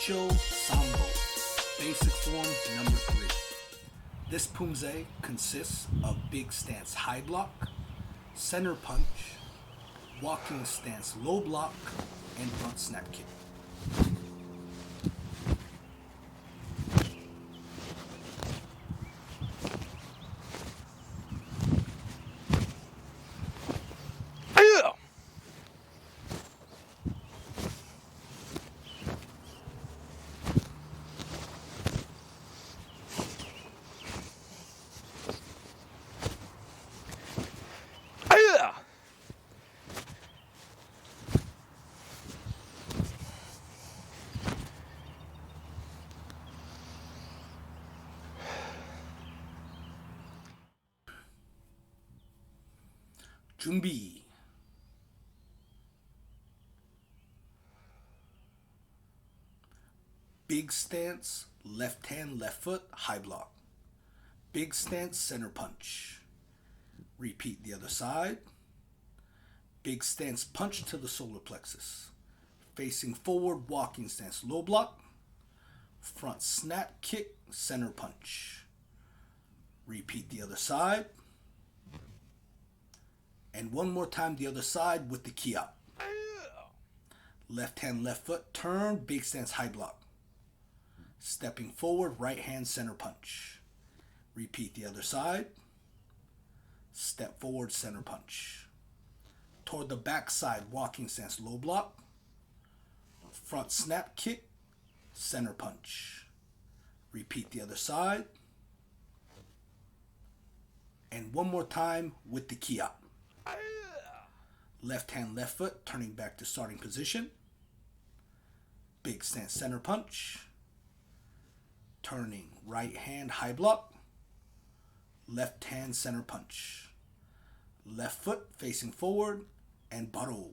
Ocho Sambo, basic form number 3. This Poomsae consists of big stance high block, center punch, walking stance low block, and front snap kick. 준비. Big stance, left hand, left foot, high block. Big stance, center punch. Repeat the other side. Big stance, punch to the solar plexus. Facing forward, walking stance, low block. Front snap kick, center punch. Repeat the other side. And one more time the other side with the key up. Left hand, left foot, turn, big stance, high block. Stepping forward, right hand, center punch. Repeat the other side. Step forward, center punch. Toward the back side, walking stance, low block. Front snap kick, center punch. Repeat the other side. And one more time with the key up. Left hand, left foot, turning back to starting position. Big stance, center punch. Turning right hand, high block. Left hand, center punch. Left foot facing forward and baro.